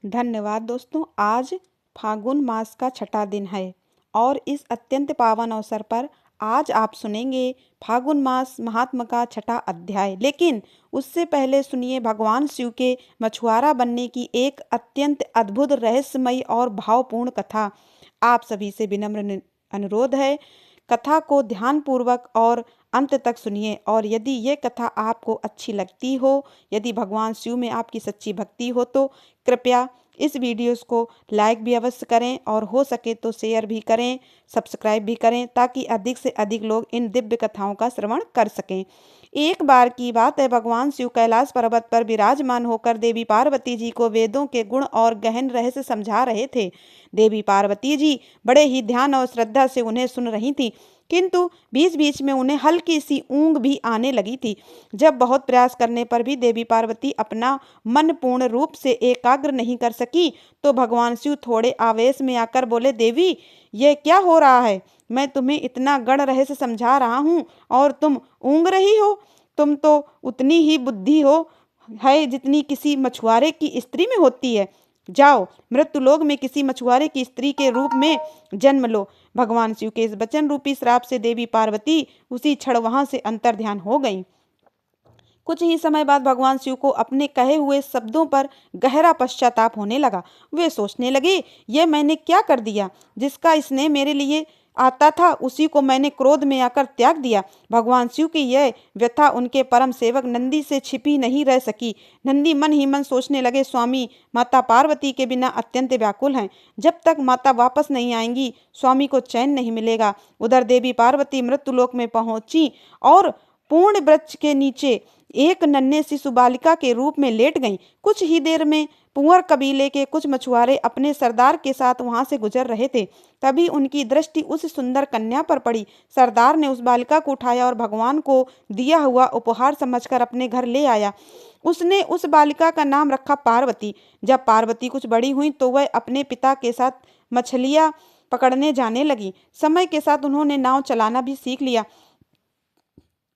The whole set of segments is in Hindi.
धन्यवाद दोस्तों। आज फागुन मास का छठा दिन है और इस अत्यंत पावन अवसर पर आज आप सुनेंगे फागुन मास महात्म का छठा अध्याय। लेकिन उससे पहले सुनिए भगवान शिव के मछुआरा बनने की एक अत्यंत अद्भुत रहस्यमयी और भावपूर्ण कथा। आप सभी से विनम्र अनुरोध है, कथा को ध्यानपूर्वक और अंत तक सुनिए। और यदि ये कथा आपको अच्छी लगती हो, यदि भगवान शिव में आपकी सच्ची भक्ति हो, तो कृपया इस वीडियोस को लाइक भी अवश्य करें और हो सके तो शेयर भी करें, सब्सक्राइब भी करें, ताकि अधिक से अधिक लोग इन दिव्य कथाओं का श्रवण कर सकें। एक बार की बात है, भगवान शिव कैलाश पर्वत पर विराजमान होकर देवी पार्वती जी को वेदों के गुण और गहन रहस्य समझा रहे थे। देवी पार्वती जी बड़े ही ध्यान और श्रद्धा से उन्हें सुन रही थी, किंतु बीच बीच में उन्हें हल्की सी ऊँग भी आने लगी थी। जब बहुत प्रयास करने पर भी देवी पार्वती अपना मन पूर्ण रूप से एकाग्र नहीं कर सकी, तो भगवान शिव थोड़े आवेश में आकर बोले, देवी ये क्या हो रहा है? मैं तुम्हें इतना गढ़ रहस्य समझा रहा हूँ और तुम ऊँग रही हो। तुम तो उतनी ही बुद्धि हो है जितनी किसी मछुआरे की स्त्री में होती है। जाओ मृत्युलोक में किसी मछुआरे की स्त्री के रूप में जन्म लो। भगवान शिव के इस वचन रूपी श्राप से देवी पार्वती उसी क्षण वहां से अंतर्ध्यान हो गई। कुछ ही समय बाद भगवान शिव को अपने कहे हुए शब्दों पर गहरा पश्चाताप होने लगा। वे सोचने लगे, ये मैंने क्या कर दिया? जिसका स्नेह मेरे लिए आता था उसी को मैंने क्रोध में आकर त्याग दिया। भगवान शिव की यह व्यथा उनके परम सेवक नंदी से छिपी नहीं रह सकी। नंदी मन ही मन सोचने लगे, स्वामी माता पार्वती के बिना अत्यंत व्याकुल हैं। जब तक माता वापस नहीं आएंगी स्वामी को चैन नहीं मिलेगा। उधर देवी पार्वती मृत्युलोक में पहुंची और पूर्ण वृक्ष के नीचे एक नन्हे शिशु बालिका के रूप में लेट गईं। कुछ ही देर में पुंवर कबीले के कुछ मछुआरे अपने सरदार के साथ वहां से गुजर रहे थे। तभी उनकी दृष्टि उस सुंदर कन्या पर पड़ी। सरदार ने उस बालिका को उठाया और भगवान को दिया हुआ उपहार समझकर अपने घर ले आया। उसने उस बालिका का नाम रखा पार्वती। जब पार्वती कुछ बड़ी हुई तो वह अपने पिता के साथ मछलियां पकड़ने जाने लगी। समय के साथ उन्होंने नाव चलाना भी सीख लिया।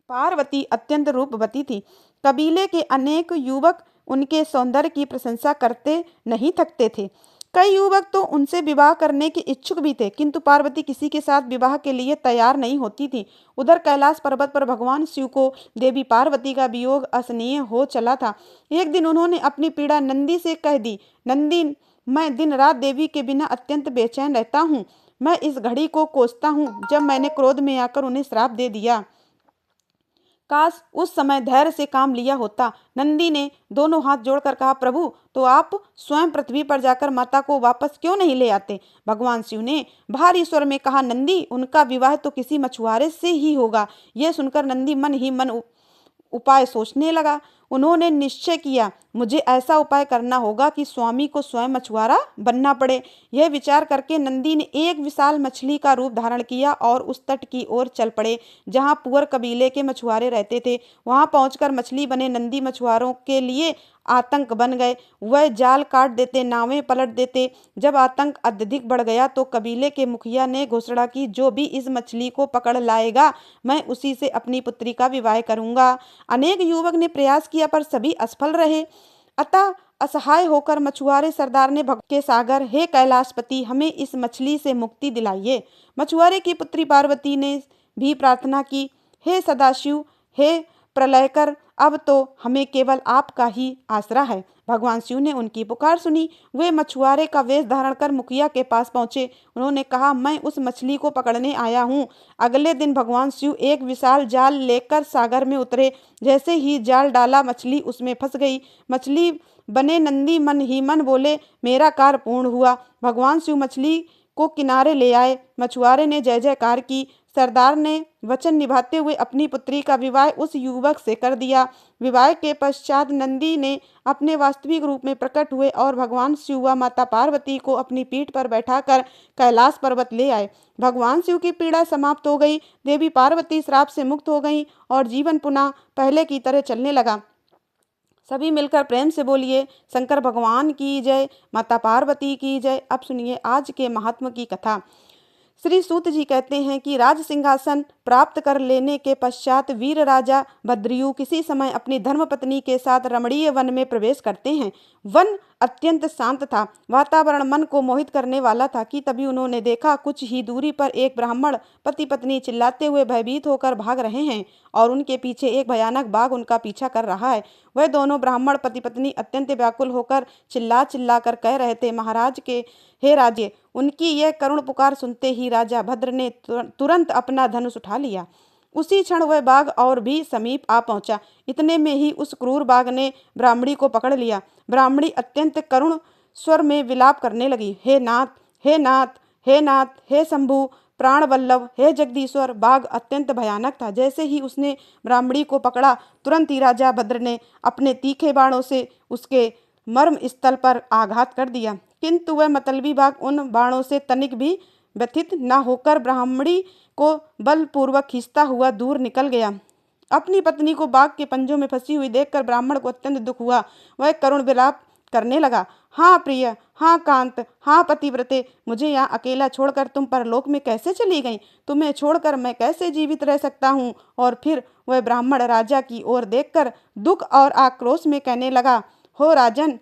पार्वती अत्यंत रूपवती थी। कबीले के अनेक युवक उनके सौंदर्य की प्रशंसा करते नहीं थकते थे। कई युवक तो उनसे विवाह करने के इच्छुक भी थे, किंतु पार्वती किसी के साथ विवाह के लिए तैयार नहीं होती थी। उधर कैलाश पर्वत पर भगवान शिव को देवी पार्वती का वियोग असहनीय हो चला था। एक दिन उन्होंने अपनी पीड़ा नंदी से कह दी, नंदी मैं दिन रात देवी के बिना अत्यंत बेचैन रहता हूँ। मैं इस घड़ी को कोसता हूँ जब मैंने क्रोध में आकर उन्हें श्राप दे दिया। काश उस समय धैर्य से काम लिया होता। नंदी ने दोनों हाथ जोड़कर कहा, प्रभु तो आप स्वयं पृथ्वी पर जाकर माता को वापस क्यों नहीं ले आते? भगवान शिव ने भारी स्वर में कहा, नंदी उनका विवाह तो किसी मछुआरे से ही होगा। यह सुनकर नंदी मन ही मन उपाय सोचने लगा। उन्होंने निश्चय किया, मुझे ऐसा उपाय करना होगा कि स्वामी को स्वयं मछुआरा बनना पड़े। यह विचार करके नंदी ने एक विशाल मछली का रूप धारण किया और उस तट की ओर चल पड़े जहां पुअर कबीले के मछुआरे रहते थे। वहां पहुंचकर मछली बने नंदी मछुआरों के लिए आतंक बन गए। वह जाल काट देते, नावें पलट देते। जब आतंक अत्यधिक बढ़ गया तो कबीले के मुखिया ने घोषणा की, जो भी इस मछली को पकड़ लाएगा मैं उसी से अपनी पुत्री का विवाह करूंगा। अनेक युवक ने प्रयास किया पर सभी असफल रहे। अतः असहाय होकर मछुआरे सरदार ने भक्त के सागर, हे कैलाशपति हमें इस मछली से मुक्ति दिलाइए। मछुआरे की पुत्री पार्वती ने भी प्रार्थना की, हे सदाशिव, हे प्रलयकर, अब तो हमें केवल आपका ही आसरा है। भगवान शिव ने उनकी पुकार सुनी। वे मछुआरे का वेश धारण कर मुखिया के पास पहुंचे। उन्होंने कहा, मैं उस मछली को पकड़ने आया हूं। अगले दिन भगवान शिव एक विशाल जाल लेकर सागर में उतरे। जैसे ही जाल डाला मछली उसमें फंस गई। मछली बने नंदी मन ही मन बोले, मेरा कार्य पूर्ण हुआ। भगवान शिव मछली को किनारे ले आए। मछुआरे ने जय जयकार की। सरदार ने वचन निभाते हुए अपनी पुत्री का विवाह उस युवक से कर दिया। विवाह के पश्चात नंदी ने अपने वास्तविक रूप में प्रकट हुए और भगवान शिव व माता पार्वती को अपनी पीठ पर बैठाकर कैलाश पर्वत ले आए। भगवान शिव की पीड़ा समाप्त हो गई। देवी पार्वती श्राप से मुक्त हो गईं और जीवन पुनः पहले की तरह चलने लगा। सभी मिलकर प्रेम से बोलिए, शंकर भगवान की जय, माता पार्वती की जय। अब सुनिए आज के महात्मा की कथा। श्री सूत जी कहते हैं कि राज सिंहासन प्राप्त कर लेने के पश्चात वीर राजा बद्रियु किसी समय अपनी धर्मपत्नी के साथ रमणीय वन में प्रवेश करते हैं। वन अत्यंत शांत था, वातावरण मन को मोहित करने वाला था कि तभी उन्होंने देखा कुछ ही दूरी पर एक ब्राह्मण पति पत्नी चिल्लाते हुए भयभीत होकर भाग रहे हैं और उनके पीछे एक भयानक बाघ उनका पीछा कर रहा है। वह दोनों ब्राह्मण पति पत्नी अत्यंत व्याकुल होकर चिल्ला चिल्ला कर कह रहे थे, महाराज के हे राजे। उनकी यह करुण पुकार सुनते ही राजा भद्र ने तुरंत अपना धनुष उठा लिया। उसी क्षण वह बाघ और भी समीप आ पहुंचा। इतने में ही उस क्रूर बाघ ने ब्राह्मणी को पकड़ लिया। ब्राह्मणी अत्यंत करुण स्वर में विलाप करने लगी, हे नाथ, हे नाथ, हे नाथ, हे शंभु, प्राण वल्लभ, हे जगदीश्वर। बाघ अत्यंत भयानक था। जैसे ही उसने ब्राह्मणी को पकड़ा, तुरंत ही राजा भद्र ने अपने तीखे बाणों से उसके मर्म स्थल पर आघात कर दिया, किंतु वह मतलबी बाघ उन बाणों से तनिक भी व्यथित न होकर ब्राह्मणी को बलपूर्वक खींचता हुआ दूर निकल गया। अपनी पत्नी को बाघ के पंजों में फंसी हुई देखकर ब्राह्मण को अत्यंत दुख हुआ। वह करुण विलाप करने लगा, हाँ प्रिय, हाँ कांत, हाँ पतिव्रते, मुझे यहाँ अकेला छोड़कर तुम परलोक में कैसे चली गई? तुम्हें छोड़कर मैं कैसे जीवित रह सकता हूँ? और फिर वह ब्राह्मण राजा की ओर देखकर दुख और आक्रोश में कहने लगा, हो राजन,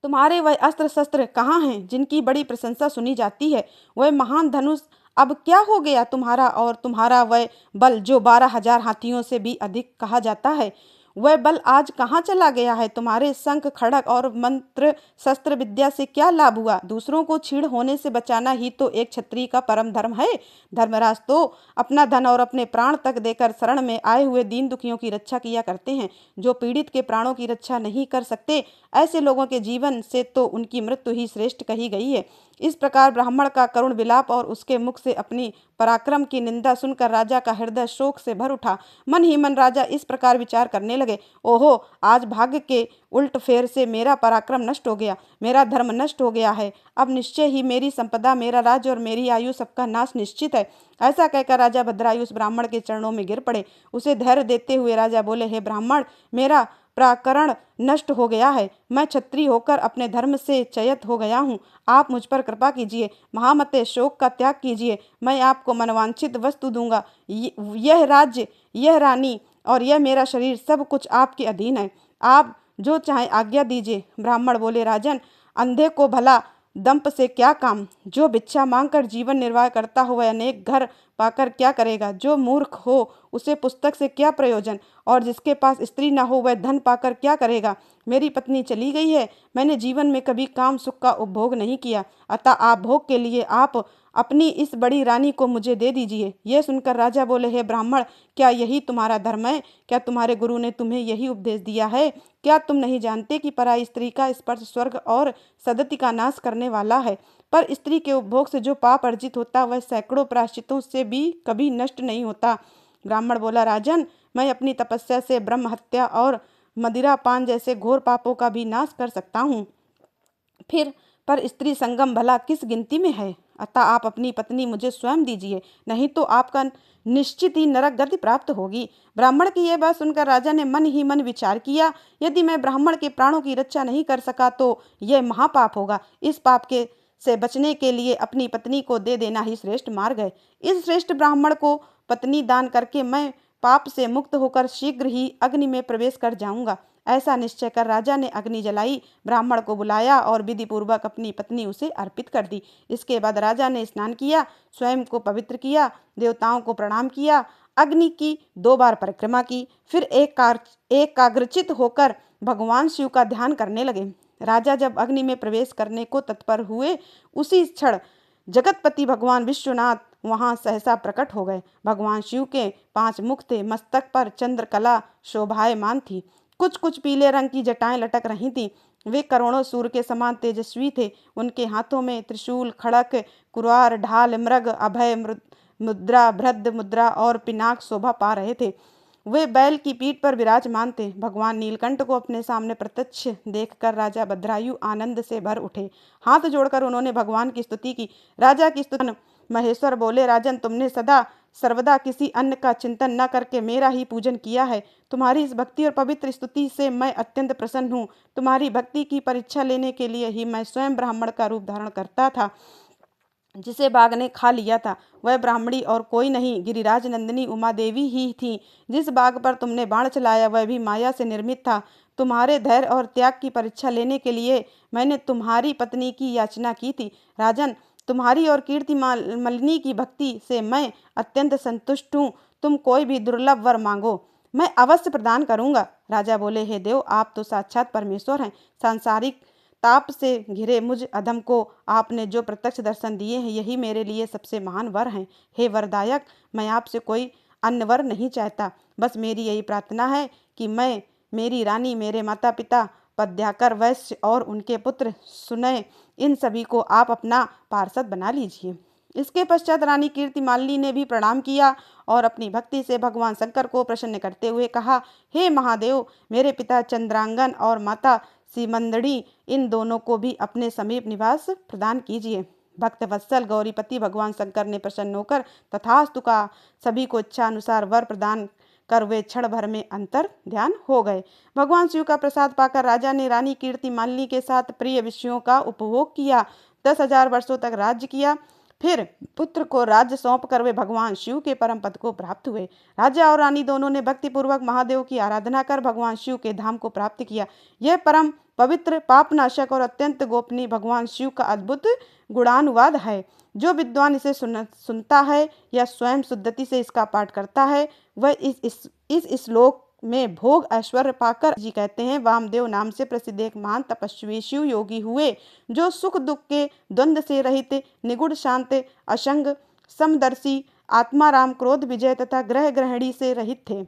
तुम्हारे वह अस्त्र शस्त्र कहाँ हैं जिनकी बड़ी प्रशंसा सुनी जाती है? वह महान धनुष अब क्या हो गया तुम्हारा? और तुम्हारा वह बल जो 12,000 हाथियों से भी अधिक कहा जाता है, वह बल आज कहाँ चला गया है? तुम्हारे शंख खड़ग और मंत्र शस्त्र विद्या से क्या लाभ हुआ? दूसरों को छीड़ होने से बचाना ही तो एक क्षत्रिय का परम धर्म है। धर्मराज तो अपना धन और अपने प्राण तक देकर शरण में आए हुए दीन दुखियों की रक्षा किया करते हैं। जो पीड़ित के प्राणों की रक्षा नहीं कर सकते, ऐसे लोगों के जीवन से तो उनकी मृत्यु ही श्रेष्ठ कही गई है। इस प्रकार ब्राह्मण का करुण विलाप और उसके मुख से अपनी पराक्रम की निंदा सुनकर राजा का हृदय शोक से भर उठा। मन ही मन राजा इस प्रकार विचार करने लगे, ओहो, आज भाग्य के उल्ट फेर से मेरा पराक्रम नष्ट हो गया, मेरा धर्म नष्ट हो गया है। अब निश्चय ही मेरी संपदा, मेरा राज्य और मेरी आयु सबका नाश निश्चित है। ऐसा कहकर राजा भद्रायु उस ब्राह्मण के चरणों में गिर पड़े। उसे धैर्य देते हुए राजा बोले, हे ब्राह्मण, मेरा प्राकरण नष्ट हो गया है। मैं क्षत्रिय होकर अपने धर्म से च्युत हो गया हूँ। आप मुझ पर कृपा कीजिए, महामते शोक का त्याग कीजिए। मैं आपको मनवांछित वस्तु दूंगा। यह राज्य, यह रानी और यह मेरा शरीर सब कुछ आपके अधीन है। आप जो चाहे आज्ञा दीजिए। ब्राह्मण बोले, राजन, अंधे को भला दंप से क्या काम? जो भिक्षा मांगकर जीवन निर्वाह करता हो वह अनेक घर पाकर क्या करेगा? जो मूर्ख हो उसे पुस्तक से क्या प्रयोजन? और जिसके पास स्त्री न हो वह धन पाकर क्या करेगा? मेरी पत्नी चली गई है। मैंने जीवन में कभी काम सुख का उपभोग नहीं किया, अतः आप भोग के लिए आप अपनी इस बड़ी रानी को मुझे दे दीजिए। यह सुनकर राजा बोले, हे ब्राह्मण, क्या यही तुम्हारा धर्म है? क्या तुम्हारे गुरु ने तुम्हें यही उपदेश दिया है? क्या तुम नहीं जानते कि पराई स्त्री का स्पर्श स्वर्ग और सदति का नाश करने वाला है? पर स्त्री के उपभोग से जो पाप अर्जित होता वह सैकड़ों प्रायश्चितों से भी कभी नष्ट नहीं होता। ब्राह्मण बोला, राजन, मैं अपनी तपस्या से ब्रह्म हत्या और मदिरा पान जैसे घोर पापों का भी नाश कर सकता हूँ। फिर पर स्त्री संगम भला किस गिनती में है? अतः आप अपनी पत्नी मुझे स्वयं दीजिए, नहीं तो आपका निश्चित ही नरक गति प्राप्त होगी। ब्राह्मण की यह बात सुनकर राजा ने मन ही मन विचार किया, यदि मैं ब्राह्मण के प्राणों की रक्षा नहीं कर सका तो यह महापाप होगा। इस पाप के से बचने के लिए अपनी पत्नी को दे देना ही श्रेष्ठ मार्ग है। इस श्रेष्ठ ब्राह्मण को पत्नी दान करके मैं पाप से मुक्त होकर शीघ्र ही अग्नि में प्रवेश कर जाऊंगा। ऐसा निश्चय कर राजा ने अग्नि जलाई, ब्राह्मण को बुलाया और विधि पूर्वक अपनी पत्नी उसे अर्पित कर दी। इसके बाद राजा ने स्नान किया, स्वयं को पवित्र किया, देवताओं को प्रणाम किया, अग्नि की 2 बार परिक्रमा की, फिर एकाग्रचित होकर भगवान शिव का ध्यान करने लगे। राजा जब अग्नि में प्रवेश करने को तत्पर हुए, उसी क्षण जगतपति भगवान विश्वनाथ वहां सहसा प्रकट हो गए। भगवान शिव के 5 मुख थे, मस्तक पर चंद्रकला शोभायमान थी, कुछ कुछ पीले रंग की जटाएं लटक रही थीं। वे करोड़ों सूर्य के समान तेजस्वी थे। उनके हाथों में त्रिशूल, खड़क, कुरार, ढाल, मृग, अभय मुद्रा, भृद मुद्रा और पिनाक शोभा पा रहे थे। वे बैल की पीठ पर विराजमान थे। भगवान नीलकंठ को अपने सामने प्रत्यक्ष देखकर राजा भद्रायु आनंद से भर उठे। हाथ जोड़कर उन्होंने भगवान की स्तुति की। राजा की स्तुति महेश्वर बोले, राजन, तुमने सदा सर्वदा किसी अन्य का चिंतन न करके मेरा ही पूजन किया है। तुम्हारी इस भक्ति और पवित्र स्तुति से मैं अत्यंत प्रसन्न हूँ। तुम्हारी भक्ति की परीक्षा लेने के लिए ही मैं स्वयं ब्राह्मण का रूप धारण करता था। जिसे बाघ ने खा लिया था वह ब्राह्मणी और कोई नहीं, गिरिराज नंदिनी उमा देवी ही थी। जिस बाघ पर तुमने बाण चलाया वह भी माया से निर्मित था। तुम्हारे धैर्य और त्याग की परीक्षा लेने के लिए मैंने तुम्हारी पत्नी की याचना की थी। राजन, तुम्हारी और कीर्ति मलिनी की भक्ति से मैं अत्यंत संतुष्ट हूँ। तुम कोई भी दुर्लभ वर मांगो, मैं अवश्य प्रदान करूंगा। राजा बोले, हे देव, आप तो साक्षात परमेश्वर हैं। सांसारिक ताप से घिरे मुझ अधम को आपने जो प्रत्यक्ष दर्शन दिए हैं यही मेरे लिए सबसे महान वर हैं। हे वरदायक, मैं आपसे कोई अन्य वर नहीं चाहता। बस मेरी यही प्रार्थना है कि मैं, मेरी रानी, मेरे माता पिता, पद्याकर वैश्य और उनके पुत्र सुनय, इन सभी को आप अपना पार्षद बना लीजिए। इसके पश्चात रानी कीर्तिमालिनी ने भी प्रणाम किया और अपनी भक्ति से भगवान शंकर को प्रसन्न करते हुए कहा, हे महादेव, मेरे पिता चंद्रांगन और माता सीमंदड़ी, इन दोनों को भी अपने समीप निवास प्रदान कीजिए। भक्त वत्सल गौरीपति भगवान शंकर ने प्रसन्न होकर तथास्तु का सभी को इच्छा अनुसार वर प्रदान कर वे क्षण भर में अंतर ध्यान हो गए। भगवान शिव का प्रसाद पाकर राजा ने रानी कीर्तिमालिनी के साथ प्रिय विषयों का उपभोग किया। 10,000 वर्षों तक राज्य किया। फिर पुत्र को राज्य सौंप कर वे भगवान शिव के परम पद को प्राप्त हुए। राजा और रानी दोनों ने भक्तिपूर्वक महादेव की आराधना कर भगवान शिव के धाम को प्राप्त किया। यह परम पवित्र, पापनाशक और अत्यंत गोपनीय भगवान शिव का अद्भुत गुणानुवाद है। जो विद्वान इसे सुनता है या स्वयं शुद्धति से इसका पाठ करता है वह इस श्लोक में भोग ऐश्वर्य पाकर, जी कहते हैं, वामदेव नाम से प्रसिद्ध एक महान तपस्वी शिव योगी हुए जो सुख दुख के द्वंद्व से रहित, निगुण, शांत, असंग, समदर्शी, आत्माराम, क्रोध विजय तथा ग्रह ग्रहणी से रहित थे।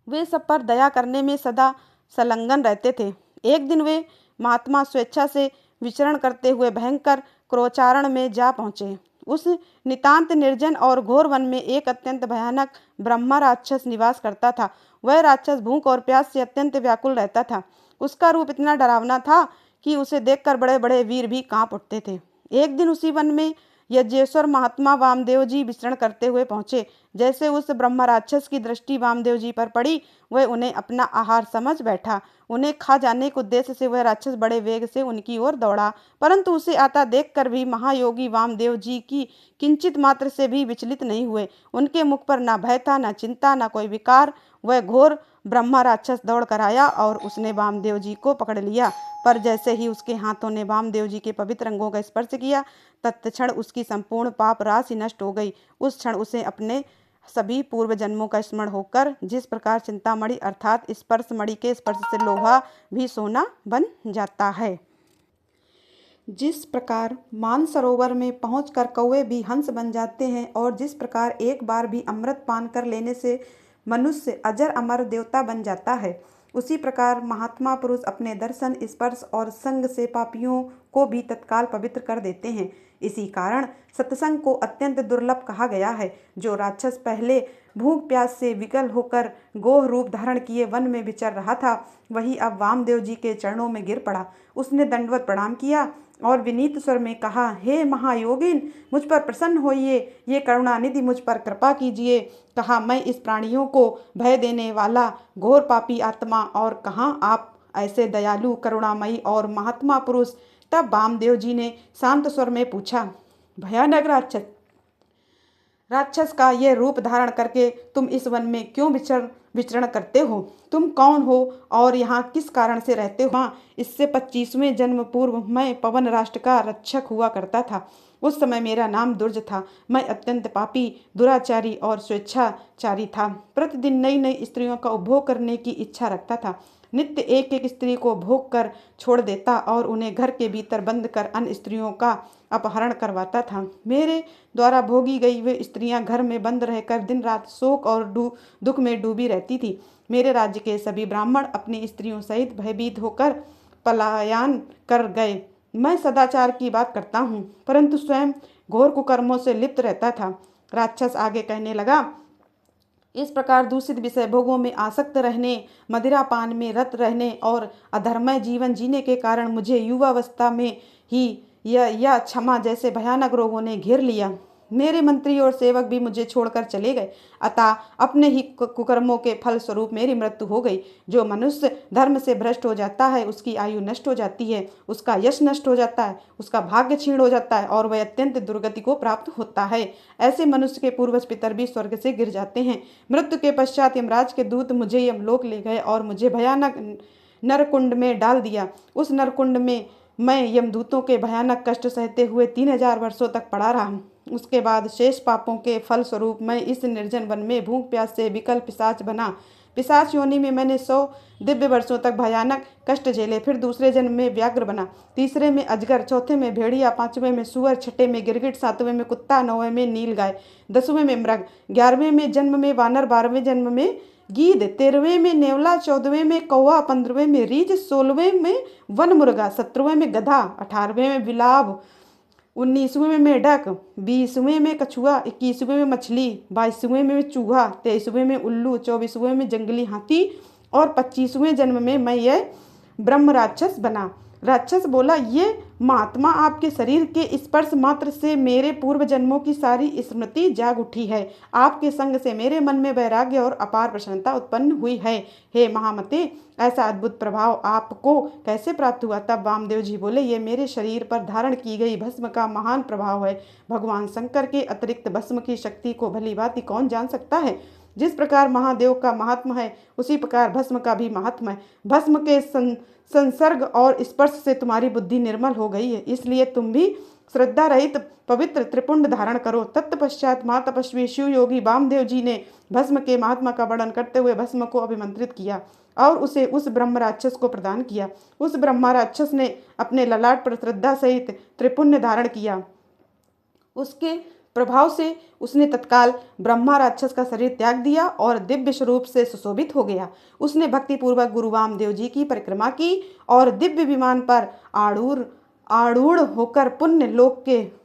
वे सब पर दया करने में सदा संलग्न रहते थे। एक दिन वे महात्मा स्वेच्छा से विचरण करते हुए भयंकर क्रोचारण में जा पहुँचे। उस नितांत निर्जन और घोर वन में एक अत्यंत भयानक ब्रह्मा राक्षस निवास करता था। वह राक्षस भूख और प्यास से अत्यंत व्याकुल रहता था। उसका रूप इतना डरावना था कि उसे देखकर बड़े बड़े वीर भी कांप उठते थे। एक दिन उसी वन में यज्ञेश्वर महात्मा वामदेव जी विचरण करते हुए पहुंचे। जैसे उस ब्रह्म राक्षस की दृष्टि वामदेव जी पर पड़ी वह उन्हें अपना आहार समझ बैठा। उन्हें खा जाने के उद्देश्य से वह राक्षस बड़े वेग से उनकी ओर दौड़ा, परंतु उसे आता देखकर भी महायोगी वामदेव जी की किंचित मात्र से भी विचलित नहीं हुए। उनके मुख पर ना भय था, ना चिंता, ना कोई विकार। वह घोर ब्रह्मा राक्षस दौड़ कर आया और उसने वामदेव जी को पकड़ लिया, पर जैसे ही उसके हाथों ने वामदेव जी के पवित्र अंगों का स्पर्श किया तत्क्षण उसकी संपूर्ण पाप राशि नष्ट हो गई। उस क्षण उसे अपने सभी पूर्व जन्मों का स्मरण होकर जिस प्रकार चिंतामणि अर्थात स्पर्श मणि के स्पर्श से लोहा भी सोना बन जाता है, जिस प्रकार मानसरोवर में पहुंचकर कौवे भी हंस बन जाते हैं और जिस प्रकार एक बार भी अमृत पान कर लेने से मनुष्य अजर अमर देवता बन जाता है, उसी प्रकार महात्मा पुरुष अपने दर्शन, स्पर्श और संग से पापियों को भी तत्काल पवित्र कर देते हैं। इसी कारण सत्संग को अत्यंत दुर्लभ कहा गया है। जो राक्षस पहले भूख प्यास से विकल होकर गोह रूप धारण किए वन में विचर रहा था वही अब वामदेव जी के चरणों में गिर पड़ा। उसने दंडवत प्रणाम किया और विनीत स्वर में कहा, हे महायोगिन, मुझ पर प्रसन्न होइए, ये करुणानिधि मुझ पर कृपा कीजिए। कहा, मैं इस प्राणियों को भय देने वाला घोर पापी आत्मा, और कहाँ आप ऐसे दयालु, करुणामयी और महात्मा पुरुष। तब वामदेव जी ने शांत स्वर में पूछा, भयानक राक्षस का यह रूप धारण करके तुम इस वन में क्यों विचरण करते हो? तुम कौन हो और यहाँ किस कारण से रहते हो? हाँ, इससे 25वें जन्म पूर्व मैं पवन राष्ट्र का रक्षक हुआ करता था। उस समय मेरा नाम दुर्ज था। मैं अत्यंत पापी, दुराचारी और स्वेच्छाचारी था। प्रतिदिन नई नई स्त्रियों का उपभोग करने की इच्छा रखता था। नित्य एक एक स्त्री को भोग कर छोड़ देता और उन्हें घर के भीतर बंद कर अन्य स्त्रियों का अपहरण करवाता था। मेरे द्वारा भोगी गई वे स्त्रियां घर में बंद रहकर दिन रात शोक और दुख में डूबी रहती थी। मेरे राज्य के सभी ब्राह्मण अपनी स्त्रियों सहित भयभीत होकर पलायन कर गए। मैं सदाचार की बात करता हूँ, परंतु स्वयं घोर कुकर्मों से लिप्त रहता था। राक्षस आगे कहने लगा, इस प्रकार दूषित विषय भोगों में आसक्त रहने, मदिरा पान में रत रहने और अधर्मय जीवन जीने के कारण मुझे युवावस्था में ही या क्षमा जैसे भयानक रोगों ने घेर लिया। मेरे मंत्री और सेवक भी मुझे छोड़कर चले गए, अतः अपने ही कुकर्मों के फल स्वरूप मेरी मृत्यु हो गई। जो मनुष्य धर्म से भ्रष्ट हो जाता है उसकी आयु नष्ट हो जाती है, उसका यश नष्ट हो जाता है, उसका भाग्य क्षीण हो जाता है और वह अत्यंत दुर्गति को प्राप्त होता है। ऐसे मनुष्य के पूर्वज पितर भी स्वर्ग से गिर जाते हैं। मृत्यु के पश्चात यमराज के दूत मुझे यमलोक ले गए और मुझे भयानक नरकुंड में डाल दिया। उस नरकुंड में मैं यमदूतों के भयानक कष्ट सहते हुए 3000 वर्षों तक पड़ा रहा। उसके बाद शेष पापों के फल स्वरूप मैं इस निर्जन वन में भूख प्यास से विकल पिशाच बना। पिशाच योनि में मैंने 100 दिव्य वर्षों तक भयानक कष्ट झेले। फिर दूसरे जन्म में व्याघ्र बना, तीसरे में अजगर, चौथे में भेड़िया, पांचवें में सुअर, छठे में गिरगिट, सातवें में कुत्ता, नौवें में नीलगाय, 10वें में मृग, 11वें में जन्म में वानर, 12वें जन्म में गीद, 13वें में नेवला, 14वें में कौवा, 15वें में रीछ, 16वें में वन मुर्गा, 17वें में गधा, 18वें में बिलाव, 19वें में मेढक, 20वें में कछुआ, 21वें में मछली, 22वें में चूहा, 23वें में उल्लू, 24वें में जंगली हाथी और 25वें जन्म में मैं यह ब्रह्म राक्षस बना। राक्षस बोला, ये महात्मा, आपके शरीर के स्पर्श मात्र से मेरे पूर्व जन्मों की सारी स्मृति जाग उठी है। आपके संग से मेरे मन में वैराग्य और अपार प्रसन्नता उत्पन्न हुई है। हे महामते, ऐसा अद्भुत प्रभाव आपको कैसे प्राप्त हुआ? तब वामदेव जी बोले, ये मेरे शरीर पर धारण की गई भस्म का महान प्रभाव है। भगवान शंकर के अतिरिक्त भस्म की शक्ति को भली भांति कौन जान सकता है? जिस प्रकार महादेव का महात्मा है उसी प्रकार भस्म का भी महात्मा है। भस्म के संसर्ग और स्पर्श से तुम्हारी बुद्धि निर्मल हो गई है, इसलिए तुम भी श्रद्धा रहित पवित्र त्रिपुंड धारण करो। तत्पश्चात महातपस्वी शिव योगी वामदेव जी ने भस्म के महात्मा का वर्णन करते हुए भस्म को अभिमंत्रित किया और उसे उस ब्रह्म राक्षस को प्रदान किया। उस ब्रह्मा राक्षस ने अपने ललाट पर श्रद्धा सहित त्रिपुण्य धारण किया। उसके प्रभाव से उसने तत्काल ब्रह्मा राक्षस का शरीर त्याग दिया और दिव्य स्वरूप से सुशोभित हो गया। उसने भक्तिपूर्वक गुरु वामदेव जी की परिक्रमा की और दिव्य विमान पर आरूढ़ होकर पुण्य लोक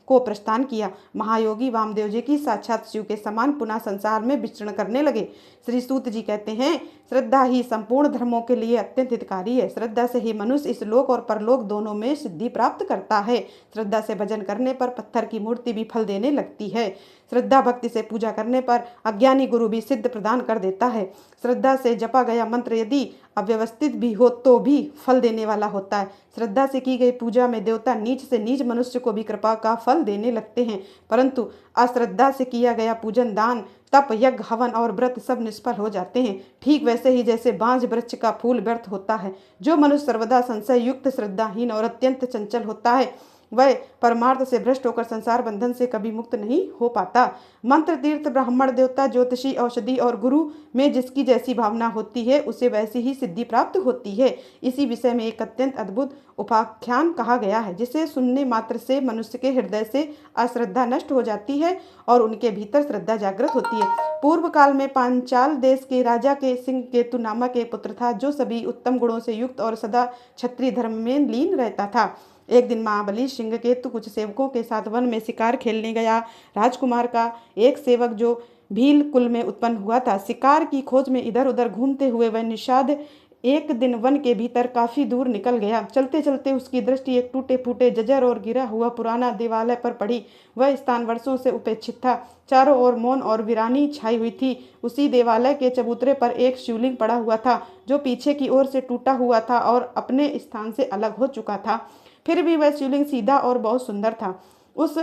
को प्रस्थान किया। महायोगी वामदेव जी की साक्षात शिव के समान पुनः संसार में विचरण करने लगे। श्री सूत जी कहते हैं, श्रद्धा ही संपूर्ण धर्मों के लिए अत्यंत हितकारी है। श्रद्धा से ही मनुष्य इस लोक और परलोक दोनों में सिद्धि प्राप्त करता है। श्रद्धा से भजन करने पर पत्थर की मूर्ति भी फल देने लगती है। श्रद्धा भक्ति से पूजा करने पर अज्ञानी गुरु भी सिद्ध प्रदान कर देता है। श्रद्धा से जपा गया मंत्र यदि अव्यवस्थित भी हो तो भी फल देने वाला होता है। श्रद्धा से की गई पूजा में देवता नीच से नीच मनुष्य को भी कृपा का फल देने लगते हैं, परंतु अश्रद्धा से किया गया पूजन, दान, तप, यज्ञ, हवन और व्रत सब निष्फल हो जाते हैं। ठीक वैसे ही जैसे बांझ वृक्ष का फूल व्यर्थ होता है। जो मनुष्य सर्वदा संशय युक्त, श्रद्धाहीन और अत्यंत चंचल होता है वह परमार्थ से भ्रष्ट होकर संसार बंधन से कभी मुक्त नहीं हो पाता। मंत्र, तीर्थ, ब्राह्मण, देवता, ज्योतिषी, औषधि और गुरु में जिसकी जैसी भावना होती है उसे वैसी ही सिद्धि प्राप्त होती है। इसी विषय में एक अत्यंत अद्भुत उपाख्यान कहा गया है, जिसे सुनने मात्र से मनुष्य के हृदय से अश्रद्धा नष्ट हो जाती है और उनके भीतर श्रद्धा जागृत होती है। पूर्व काल में पांचाल देश के राजा के सिंह केतु नामक एक पुत्र था, जो सभी उत्तम गुणों से युक्त और सदा क्षत्रिय धर्म में लीन रहता था। एक दिन महाबली सिंह केतु कुछ सेवकों के साथ वन में शिकार खेलने गया। राजकुमार का एक सेवक जो भील कुल में उत्पन्न हुआ था, शिकार की खोज में इधर उधर घूमते हुए वह निषाद एक दिन वन के भीतर काफी दूर निकल गया। चलते चलते उसकी दृष्टि एक टूटे फूटे जर्जर और गिरा हुआ पुराना देवालय पर पड़ी। वह स्थान वर्षों से उपेक्षित था, चारों ओर मौन और वीरानी छाई हुई थी। उसी देवालय के चबूतरे पर एक शिवलिंग पड़ा हुआ था, जो पीछे की ओर से टूटा हुआ था और अपने स्थान से अलग हो चुका था। फिर भी वह शिवलिंग सीधा और बहुत सुंदर था। उस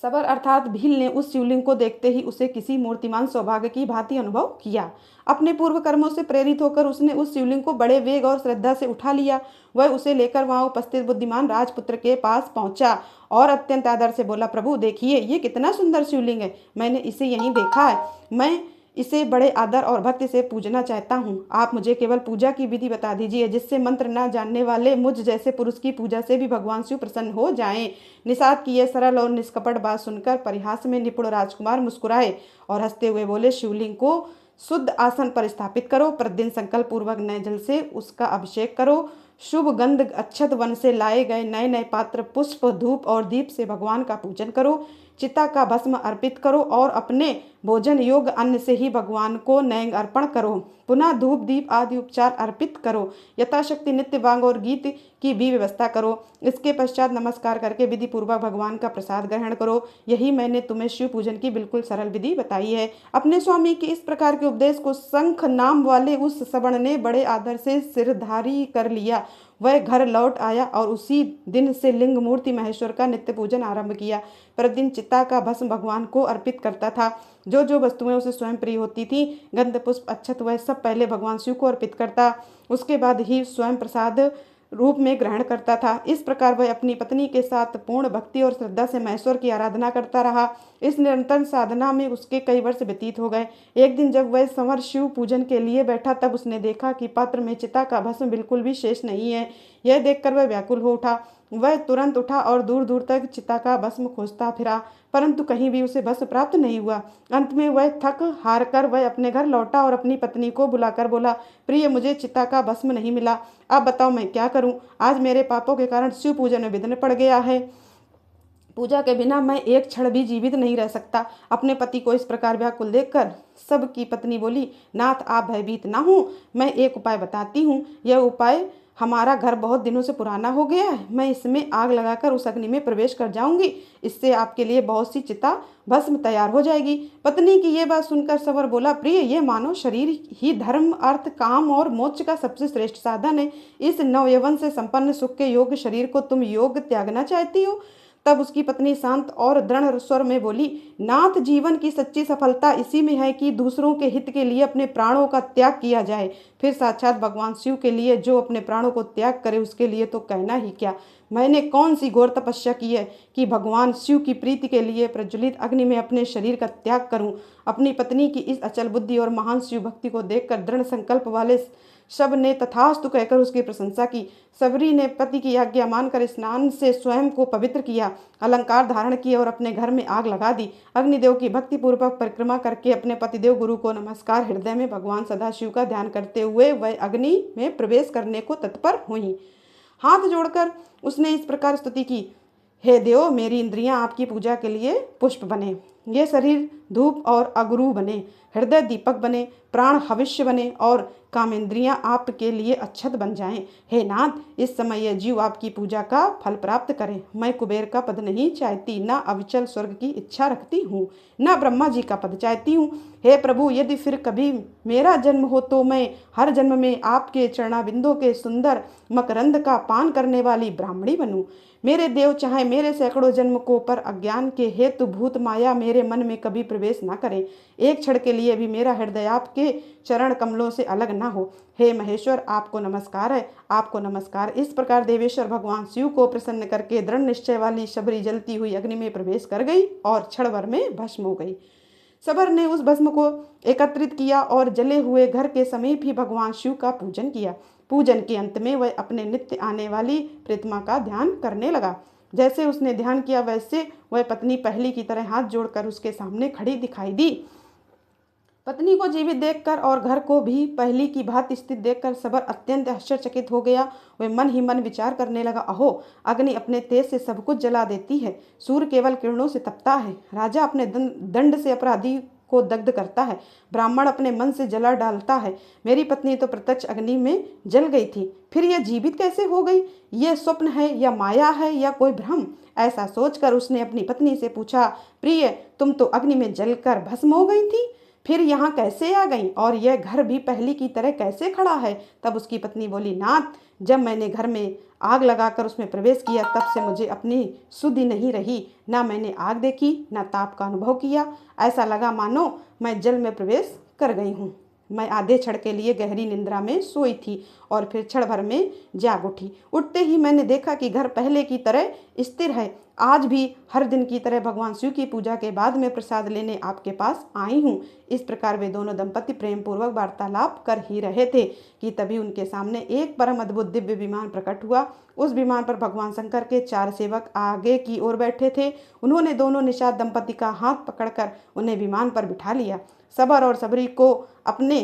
सबर अर्थात भील ने उस शिवलिंग को देखते ही उसे किसी मूर्तिमान सौभाग्य की भांति अनुभव किया। अपने पूर्व कर्मों से प्रेरित होकर उसने उस शिवलिंग को बड़े वेग और श्रद्धा से उठा लिया। वह उसे लेकर वहां उपस्थित बुद्धिमान राजपुत्र के पास पहुंचा और अत्यंत आदर से बोला, प्रभु देखिए, ये कितना सुंदर शिवलिंग है। मैंने इसे यहीं देखा है। मैं इसे बड़े आदर और भक्ति से पूजना चाहता हूँ। आप मुझे केवल पूजा की विधि बता दीजिए, जिससे मंत्र न जानने वाले मुझ जैसे पुरुष की पूजा से भी भगवान शिव प्रसन्न हो जाएं। निषाद की यह सरल और निष्कपट बात सुनकर परिहास में निपुण राजकुमार मुस्कुराए और हंसते हुए बोले, शिवलिंग को शुद्ध आसन पर स्थापित करो, प्रतिदिन संकल्प पूर्वक नए जल से उसका अभिषेक करो, शुभ गंध अच्छत वन से लाए गए नए नए पात्र, पुष्प, धूप और दीप से भगवान का पूजन करो। चिता का भस्म अर्पित करो और अपने भोजन योग्य अन्न से ही भगवान को नैवेद्य अर्पण करो। पुनः धूप दीप आदि उपचार अर्पित करो। यथाशक्ति नित्य वांग और गीत की भी व्यवस्था करो। इसके पश्चात नमस्कार करके विधि पूर्वक भगवान का प्रसाद ग्रहण करो। यही मैंने तुम्हें शिव पूजन की बिल्कुल सरल विधि बताई है। अपने स्वामी के इस प्रकार के उपदेश को शंख नाम वाले उस सवर्ण ने बड़े आदर से सिरधारी कर लिया। वह घर लौट आया और उसी दिन से लिंग मूर्ति महेश्वर का नित्य पूजन आरंभ किया। प्रतिदिन चिता का भस्म भगवान को अर्पित करता था। जो जो वस्तुएं उसे स्वयं प्रिय होती थी, गंध पुष्प अक्षत, वह सब पहले भगवान शिव को अर्पित करता, उसके बाद ही स्वयं प्रसाद रूप में ग्रहण करता था। इस प्रकार वह अपनी पत्नी के साथ पूर्ण भक्ति और श्रद्धा से महेश्वर की आराधना करता रहा। इस निरंतर साधना में उसके कई वर्ष व्यतीत हो गए। एक दिन जब वह संवर शिव पूजन के लिए बैठा, तब उसने देखा कि पात्र में चिता का भस्म बिल्कुल भी शेष नहीं है। यह देखकर वह व्याकुल हो उठा। वह तुरंत उठा और दूर दूर तक चिता का भस्म खोजता फिरा, परंतु कहीं भी उसे भस्म प्राप्त नहीं हुआ। अंत में वह थक हार कर वह अपने घर लौटा और अपनी पत्नी को बुलाकर बोला, प्रिय, मुझे चिता का भस्म नहीं मिला। अब बताओ मैं क्या करूं? आज मेरे पापों के कारण शिव पूजन में विघ्न पड़ गया है। पूजा के बिना मैं एक क्षण भी जीवित नहीं रह सकता। अपने पति को इस प्रकार व्याकुल देखकर सबकी पत्नी बोली, नाथ, आप भयभीत ना हो, मैं एक उपाय बताती हूँ। यह उपाय, हमारा घर बहुत दिनों से पुराना हो गया है, मैं इसमें आग लगाकर उस अग्नि में प्रवेश कर जाऊंगी। इससे आपके लिए बहुत सी चिता भस्म तैयार हो जाएगी। पत्नी की यह बात सुनकर सवर बोला, प्रिय, ये मानो शरीर ही धर्म, अर्थ, काम और मोक्ष का सबसे श्रेष्ठ साधन है। इस नवयवन से संपन्न सुख के योग्य शरीर को तुम योग त्यागना चाहती हो? तब उसकी पत्नी शांत और दृढ़ स्वर में बोली, नाथ, जीवन की सच्ची सफलता इसी में है कि दूसरों के हित के लिए अपने प्राणों का त्याग किया जाए। फिर साक्षात भगवान शिव के लिए जो अपने प्राणों को त्याग करे, उसके लिए तो कहना ही क्या। मैंने कौन सी घोर तपस्या की है कि भगवान शिव की प्रीति के लिए प्रज्वलित अग्नि में अपने शरीर का त्याग करूं। अपनी पत्नी की इस अचल बुद्धि और महान शिव भक्ति को देखकर दृढ़ संकल्प वाले सब ने तथास्तु कहकर उसकी प्रशंसा की। सबरी ने पति की आज्ञा मानकर स्नान से स्वयं को पवित्र किया, अलंकार धारण किए और अपने घर में आग लगा दी। अग्निदेव की भक्ति पूर्वक परिक्रमा करके अपने पतिदेव गुरु को नमस्कार, हृदय में भगवान सदाशिव का ध्यान करते हुए वह अग्नि में प्रवेश करने को तत्पर हुई। हाथ जोड़कर उसने इस प्रकार स्तुति की, हे देव, मेरी इंद्रियां आपकी पूजा के लिए पुष्प बने, ये शरीर धूप और अगरू बने, हृदय दीपक बने, प्राण हविष्य बने और कामेंद्रियां आपके लिए अच्छत बन जाएं। हे नाथ, इस समय यह जीव आपकी पूजा का फल प्राप्त करे। मैं कुबेर का पद नहीं चाहती, न अविचल स्वर्ग की इच्छा रखती हूँ, न ब्रह्मा जी का पद चाहती हूँ। हे प्रभु, यदि फिर कभी मेरा जन्म हो तो मैं हर जन्म में आपके चरणाबिंदों के सुंदर मकरंद का पान करने वाली ब्राह्मणी बनूं। मेरे देव, चाहे मेरे सैकड़ों जन्म को पर अज्ञान के हेतु भूत माया मेरे मन में कभी प्रवेश न करे। एक क्षण के लिए भी मेरा हृदय आपके चरण कमलों से अलग न हो। हे महेश्वर, आपको नमस्कार है, आपको नमस्कार। इस प्रकार देवेश्वर भगवान शिव को प्रसन्न करके दृढ़ निश्चय वाली शबरी जलती हुई अग्नि में प्रवेश कर गई और क्षण भर में भस्म हो गई। सबर ने उस भस्म को एकत्रित किया और जले हुए घर के समीप ही भगवान शिव का पूजन किया। पूजन के अंत में वह अपने नित्य आने वाली प्रतिमा का ध्यान करने लगा। जैसे उसने ध्यान किया, वैसे वह पत्नी पहली की तरह हाथ जोड़कर उसके सामने खड़ी दिखाई दी। पत्नी को जीवित देखकर और घर को भी पहली की भांति स्थित देखकर सबर अत्यंत आश्चर्यचकित हो गया। वह मन ही मन विचार करने लगा, अहो, अग्नि अपने तेज से सब कुछ जला देती है, सूर्य केवल किरणों से तपता है, राजा अपने दंड से अपराधी को दग्ध करता है, ब्राह्मण अपने मन से जला डालता है, मेरी पत्नी तो प्रत्यक्ष अग्नि में जल गई थी, फिर यह जीवित कैसे हो गई? यह स्वप्न है या माया है या कोई भ्रम? ऐसा सोचकर उसने अपनी पत्नी से पूछा, प्रिय, तुम तो अग्नि में जलकर भस्म हो गई थी, फिर यहाँ कैसे आ गई और यह घर भी पहली की तरह कैसे खड़ा है? तब उसकी पत्नी बोली, नाथ, जब मैंने घर में आग लगाकर उसमें प्रवेश किया, तब से मुझे अपनी सुधि नहीं रही। ना मैंने आग देखी, ना ताप का अनुभव किया। ऐसा लगा मानो मैं जल में प्रवेश कर गई हूँ। मैं आधे क्षण के लिए गहरी निंद्रा में सोई थी और फिर क्षण भर में जाग उठी। उठते ही मैंने देखा कि घर पहले की तरह स्थिर है। आज भी हर दिन की तरह भगवान शिव की पूजा के बाद में प्रसाद लेने आपके पास आई हूँ। इस प्रकार वे दोनों दंपति प्रेम पूर्वक वार्तालाप कर ही रहे थे कि तभी उनके सामने एक परम अद्भुत दिव्य विमान प्रकट हुआ। उस विमान पर भगवान शंकर के 4 सेवक आगे की ओर बैठे थे। उन्होंने दोनों निषाद दंपति का हाथ पकड़कर उन्हें विमान पर बिठा लिया। सबर और सबरी को अपने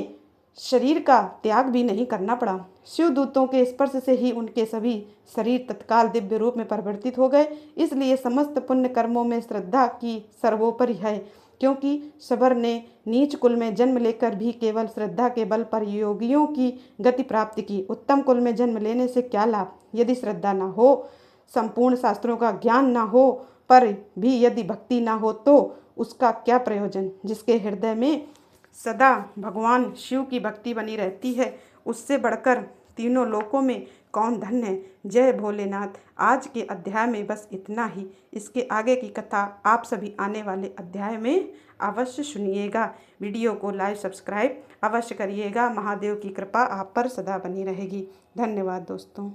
शरीर का त्याग भी नहीं करना पड़ा। शिवदूतों के स्पर्श से ही उनके सभी शरीर तत्काल दिव्य रूप में परिवर्तित हो गए। इसलिए समस्त पुण्य कर्मों में श्रद्धा की सर्वोपरि है, क्योंकि शबर ने नीच कुल में जन्म लेकर भी केवल श्रद्धा के बल पर योगियों की गति प्राप्त की। उत्तम कुल में जन्म लेने से क्या लाभ, यदि श्रद्धा न हो, संपूर्ण शास्त्रों का ज्ञान न हो, पर भी यदि भक्ति न हो तो उसका क्या प्रयोजन। जिसके हृदय में सदा भगवान शिव की भक्ति बनी रहती है, उससे बढ़कर तीनों लोकों में कौन धन्य है। जय भोलेनाथ। आज के अध्याय में बस इतना ही। इसके आगे की कथा आप सभी आने वाले अध्याय में अवश्य सुनिएगा। वीडियो को लाइक सब्सक्राइब अवश्य करिएगा। महादेव की कृपा आप पर सदा बनी रहेगी। धन्यवाद दोस्तों।